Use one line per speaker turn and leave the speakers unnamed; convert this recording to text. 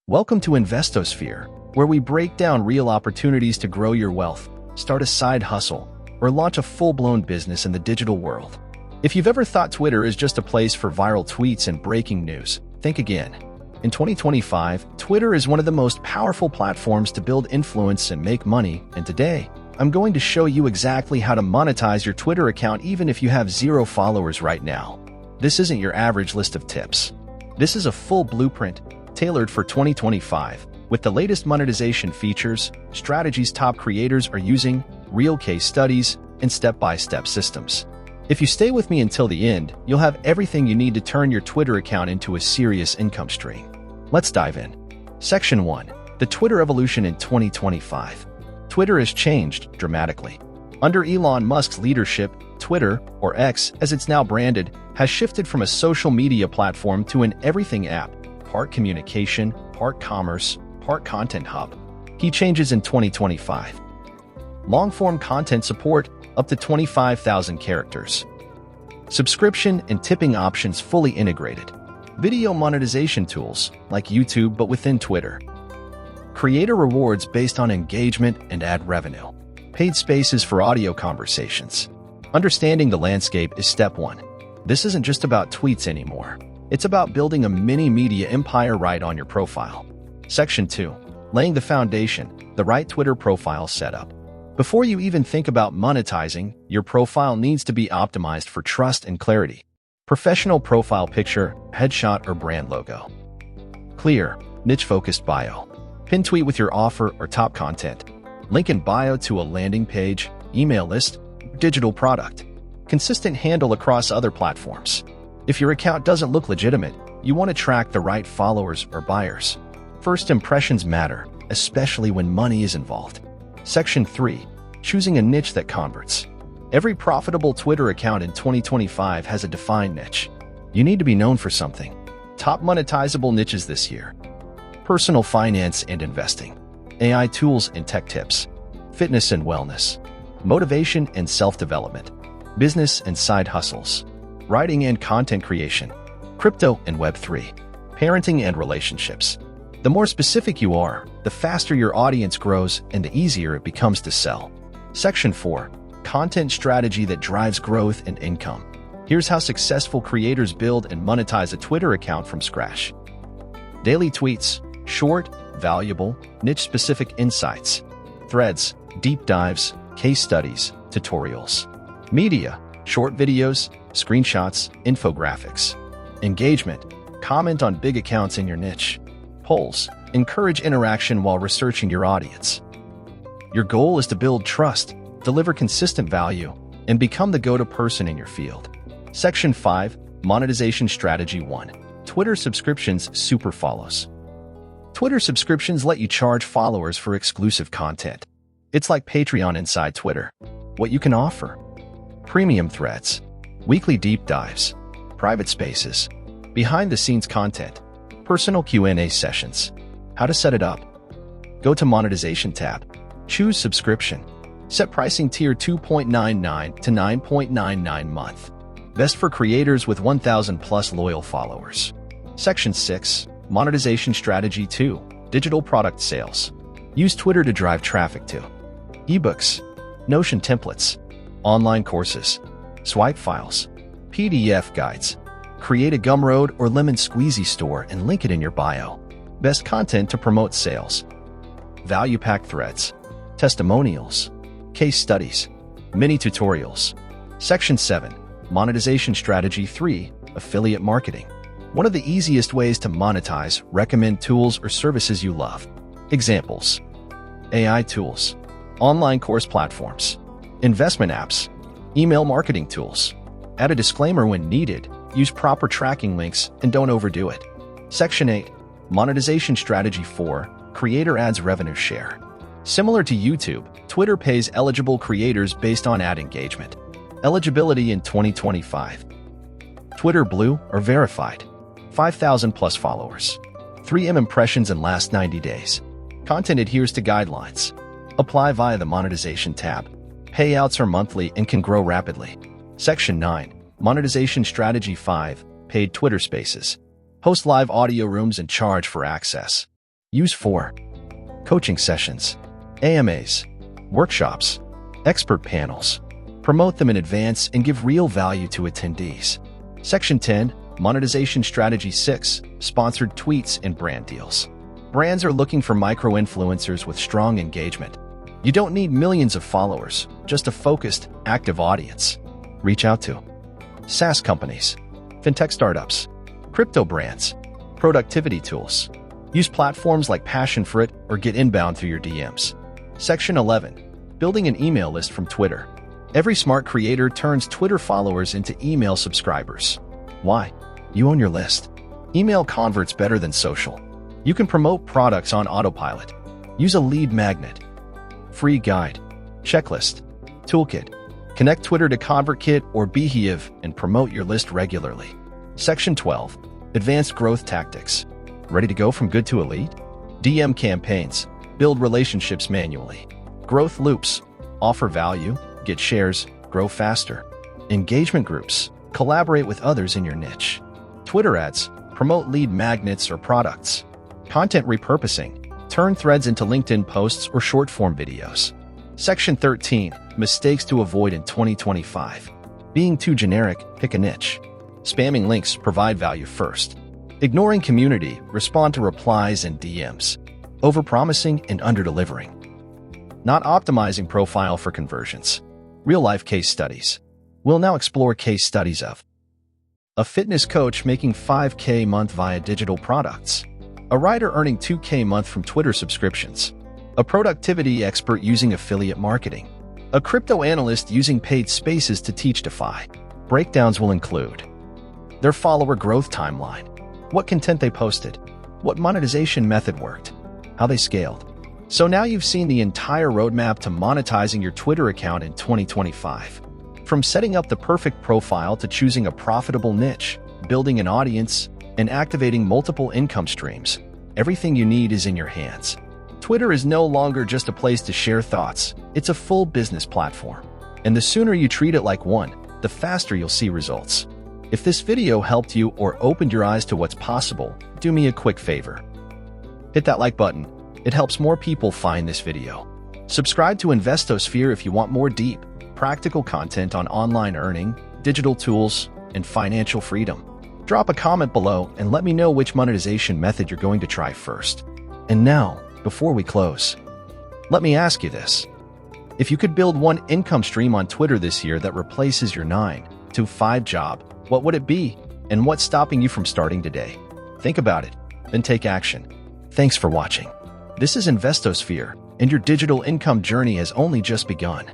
Welcome to InvestoSphere, where we break down real opportunities to grow your wealth, start a side hustle, or launch a full-blown business in the digital world. If you've ever thought Twitter is just a place for viral tweets and breaking news, think again. In 2025, Twitter is one of the most powerful platforms to build influence and make money, and today, I'm going to show you exactly how to monetize your Twitter account even if you have 0 followers right now. This isn't your average list of tips. This is a full blueprint tailored for 2025, with the latest monetization features, strategies top creators are using, real case studies, and step-by-step systems. If you stay with me until the end, you'll have everything you need to turn your Twitter account into a serious income stream. Let's dive in. Section 1. The Twitter Evolution in 2025. Twitter has changed dramatically. Under Elon Musk's leadership, Twitter, or X as it's now branded, has shifted from a social media platform to an everything app, part communication, part commerce, part content hub. Key changes in 2025. Long-form content support up to 25,000 characters. Subscription and tipping options fully integrated. Video monetization tools like YouTube but within Twitter. Creator rewards based on engagement and ad revenue. Paid spaces for audio conversations. Understanding the landscape is step 1. This isn't just about tweets anymore. It's about building a mini media empire right on your profile. Section 2. Laying the foundation, the right Twitter profile setup. Before you even think about monetizing, your profile needs to be optimized for trust and clarity. Professional profile picture, headshot, or brand logo. Clear, niche-focused bio. Pin tweet with your offer or top content. Link in bio to a landing page, email list, digital product. Consistent handle across other platforms. If your account doesn't look legitimate, you want to track the right followers or buyers. First impressions matter, especially when money is involved. Section 3. Choosing a niche that converts. Every profitable Twitter account in 2025 has a defined niche. You need to be known for something. Top monetizable niches this year. Personal finance and investing. AI tools and tech tips. Fitness and wellness. Motivation and self-development. Business and side hustles. Writing and content creation. Crypto and Web3. Parenting and relationships. The more specific you are, the faster your audience grows and the easier it becomes to sell. Section 4. Content strategy that drives growth and income. Here's how successful creators build and monetize a Twitter account from scratch. Daily tweets. Short, valuable, niche-specific insights. Threads. Deep dives. Case studies. Tutorials. Media. Short videos. Screenshots. Infographics. Engagement. Comment on big accounts in your niche. Polls. Encourage interaction while researching your audience. Your goal is to build trust, deliver consistent value, and become the go-to person in your field. Section 5. Monetization Strategy 1. Twitter Subscriptions Super Follows. Twitter subscriptions let you charge followers for exclusive content. It's like Patreon inside Twitter. What you can offer: premium threads, weekly deep dives, private spaces, behind-the-scenes content, personal Q&A sessions. How to set it up? Go to Monetization tab. Choose Subscription. Set pricing tier 2.99 to 9.99 month. Best for creators with 1,000 plus loyal followers. Section 6. Monetization Strategy 2. Digital Product Sales. Use Twitter to drive traffic to ebooks, Notion templates, online courses, swipe files, PDF guides. Create a Gumroad or Lemon Squeezy store and link it in your bio. Best content to promote sales. Value-packed threads, testimonials, case studies, mini tutorials. Section 7. Monetization Strategy 3. Affiliate Marketing. One of the easiest ways to monetize, recommend tools or services you love. Examples: AI tools, online course platforms, investment apps, email marketing tools. Add a disclaimer when needed, use proper tracking links, and don't overdo it. Section 8. Monetization Strategy 4. Creator Ads Revenue Share. Similar to YouTube, Twitter pays eligible creators based on ad engagement. Eligibility in 2025. Twitter Blue or Verified. 5,000 plus followers. 3M impressions in last 90 days. Content adheres to guidelines. Apply via the Monetization tab. Payouts are monthly and can grow rapidly. Section 9. Monetization Strategy 5. Paid Twitter Spaces. Host live audio rooms and charge for access. Use for coaching sessions, AMAs, workshops, expert panels. Promote them in advance and give real value to attendees. Section 10, Monetization Strategy 6, Sponsored Tweets and Brand Deals. Brands are looking for micro-influencers with strong engagement. You don't need millions of followers, just a focused, active audience. Reach out to SaaS companies, fintech startups, crypto brands, productivity tools. Use platforms like PassionFruit or get inbound through your DMs. Section 11, Building an email list from Twitter. Every smart creator turns Twitter followers into email subscribers. Why? You own your list. Email converts better than social. You can promote products on autopilot. Use a lead magnet. Free guide, checklist, toolkit. Connect Twitter to ConvertKit or Beehive and promote your list regularly. Section 12, Advanced Growth Tactics. Ready to go from good to elite? DM campaigns. Build relationships manually. Growth loops. Offer value. Get shares. Grow faster. Engagement groups. Collaborate with others in your niche. Twitter ads. Promote lead magnets or products. Content repurposing. Turn threads into LinkedIn posts or short-form videos. Section 13, Mistakes to avoid in 2025. Being too generic, pick a niche. Spamming links, provide value first. Ignoring community, respond to replies and DMs. Overpromising and underdelivering. Not optimizing profile for conversions. Real-life case studies. We'll now explore case studies of a fitness coach making $5K a month via digital products. A writer earning $2K a month from Twitter subscriptions. A productivity expert using affiliate marketing. A crypto analyst using paid spaces to teach DeFi. Breakdowns will include their follower growth timeline, what content they posted, what monetization method worked, how they scaled. So now you've seen the entire roadmap to monetizing your Twitter account in 2025. From setting up the perfect profile to choosing a profitable niche, building an audience, and activating multiple income streams, everything you need is in your hands. Twitter is no longer just a place to share thoughts, it's a full business platform. And the sooner you treat it like one, the faster you'll see results. If this video helped you or opened your eyes to what's possible, do me a quick favor. Hit that like button. It helps more people find this video. Subscribe to InvestoSphere if you want more deep, practical content on online earning, digital tools, and financial freedom. Drop a comment below and let me know which monetization method you're going to try first. And now, before we close, let me ask you this. If you could build one income stream on Twitter this year that replaces your 9-to-5 job, what would it be? And what's stopping you from starting today? Think about it, then take action. Thanks for watching. This is InvestoSphere, and your digital income journey has only just begun.